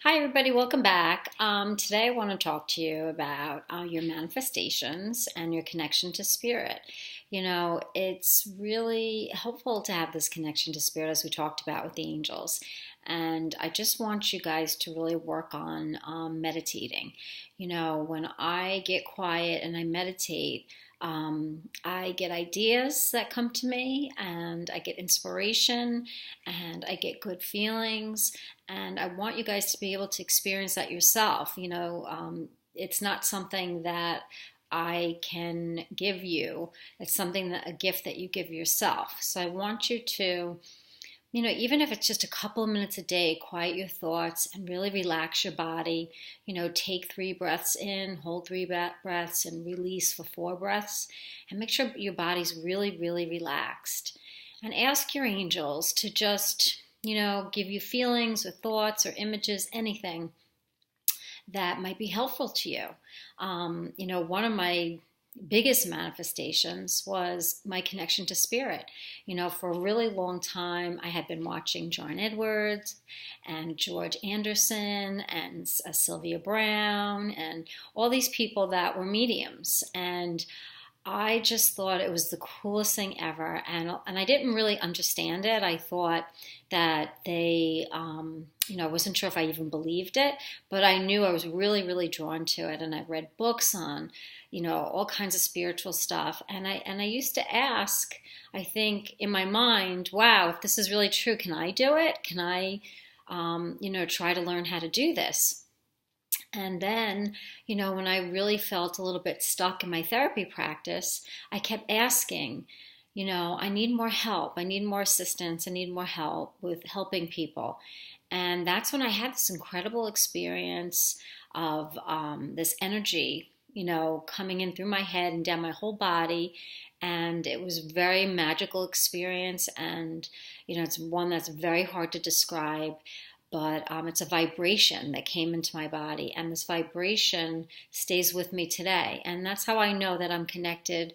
Hi, everybody. Welcome back. Today, I want to talk to you about your manifestations and your connection to spirit. It's really helpful to have this connection to spirit, as we talked about with the angels. And I just want you guys to really work on meditating. When I get quiet and I meditate, I get ideas that come to me, and I get inspiration, and I get good feelings. And I want you guys to be able to experience that yourself. It's not something that I can give you. It's a gift that you give yourself. So I want you to, even if it's just a couple of minutes a day, quiet your thoughts and really relax your body. Take 3 breaths in, hold 3 breaths, and release for 4 breaths. And make sure your body's really, really relaxed. And ask your angels to just give you feelings or thoughts or images, anything that might be helpful to you. One of my biggest manifestations was my connection to spirit. For a really long time, I had been watching John Edwards and George Anderson and Sylvia Brown and all these people that were mediums. And I just thought it was the coolest thing ever, and I didn't really understand it. I thought that they, I wasn't sure if I even believed it, but I knew I was really, really drawn to it, and I read books on, all kinds of spiritual stuff, and I used to ask, I think in my mind, wow, if this is really true, can I do it? Can I, try to learn how to do this? And then, when I really felt a little bit stuck in my therapy practice, I kept asking, I need more help. I need more assistance. I need more help with helping people. And that's when I had this incredible experience of this energy, coming in through my head and down my whole body. And it was a very magical experience. And, it's one that's very hard to describe. But it's a vibration that came into my body, and this vibration stays with me today. And that's how I know that I'm connected,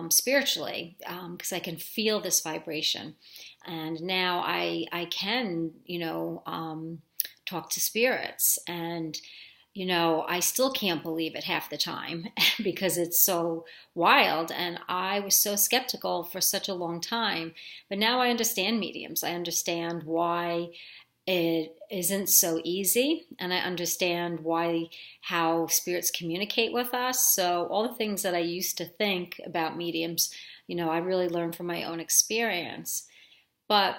spiritually, because I can feel this vibration. And now I can, talk to spirits. And, I still can't believe it half the time because it's so wild. And I was so skeptical for such a long time. But now I understand mediums. I understand why it isn't so easy, and I understand how spirits communicate with us. So all the things that I used to think about mediums, I really learned from my own experience. But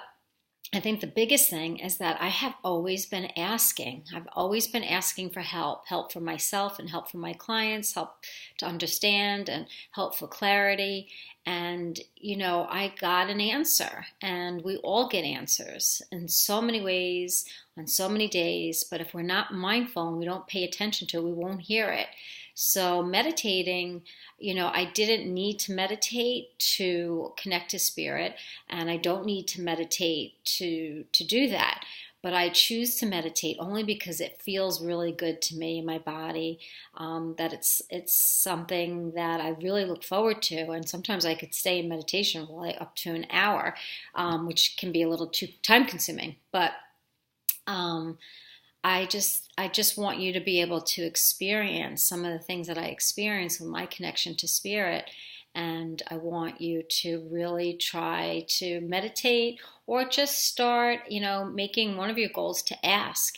I think the biggest thing is that I have always been asking. I've always been asking for help for myself and help for my clients, help to understand and help for clarity. And, I got an answer, and we all get answers in so many ways, on so many days. But if we're not mindful and we don't pay attention to it, we won't hear it. So meditating, I didn't need to meditate to connect to spirit, and I don't need to meditate to do that. But I choose to meditate only because it feels really good to me in my body, that it's something that I really look forward to. And sometimes I could stay in meditation for up to an hour, which can be a little too time consuming. But I just want you to be able to experience some of the things that I experience with my connection to spirit. And I want you to really try to meditate, or just start, making one of your goals to ask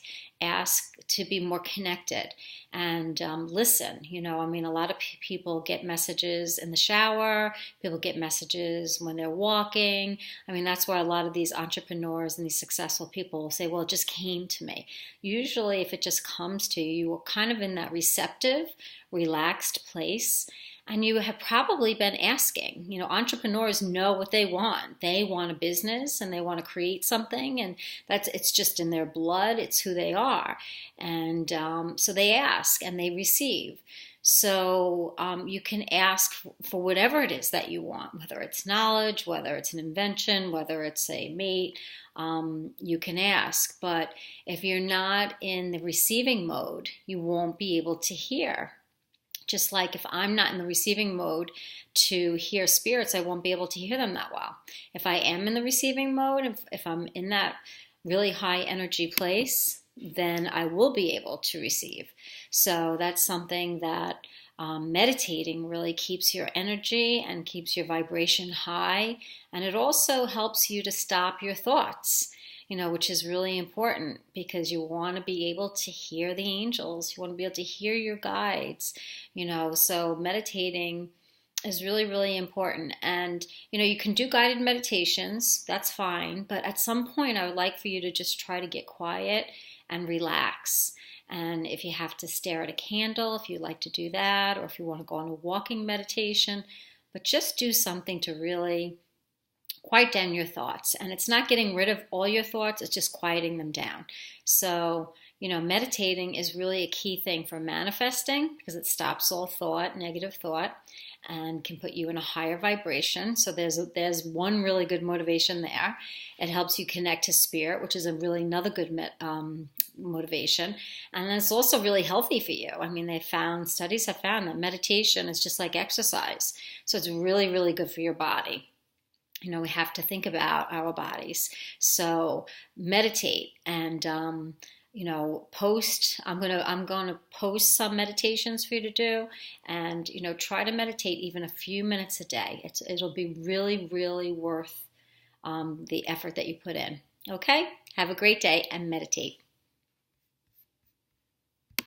to be more connected, and listen. A lot of people get messages in the shower. People get messages when they're walking. That's why a lot of these entrepreneurs and these successful people will say, well, it just came to me. Usually if it just comes to you, you were kind of in that receptive, relaxed place. And you have probably been asking. Entrepreneurs know what they want. They want a business, and they want to create something, and it's just in their blood. It's who they are. And so they ask and they receive. So you can ask for whatever it is that you want, whether it's knowledge, whether it's an invention, whether it's a mate. You can ask. But if you're not in the receiving mode, you won't be able to hear. Just like if I'm not in the receiving mode to hear spirits, I won't be able to hear them that well. If I am in the receiving mode, if I'm in that really high energy place, then I will be able to receive. So that's something that meditating really keeps your energy and keeps your vibration high. And it also helps you to stop your thoughts, which is really important because you want to be able to hear the angels. You want to be able to hear your guides, so meditating is really, really important. And, you can do guided meditations, that's fine. But at some point, I would like for you to just try to get quiet and relax. And if you have to stare at a candle, if you like to do that, or if you want to go on a walking meditation, but just do something to really quiet down your thoughts. And it's not getting rid of all your thoughts, it's just quieting them down. So, meditating is really a key thing for manifesting because it stops all thought, negative thought, and can put you in a higher vibration. So there's one really good motivation there. It helps you connect to spirit, which is another good motivation. And it's also really healthy for you. I mean, studies have found that meditation is just like exercise. So it's really, really good for your body. We have to think about our bodies. So meditate and post. I'm gonna post some meditations for you to do, and try to meditate even a few minutes a day. It'll be really, really worth the effort that you put in. Okay, have a great day and meditate.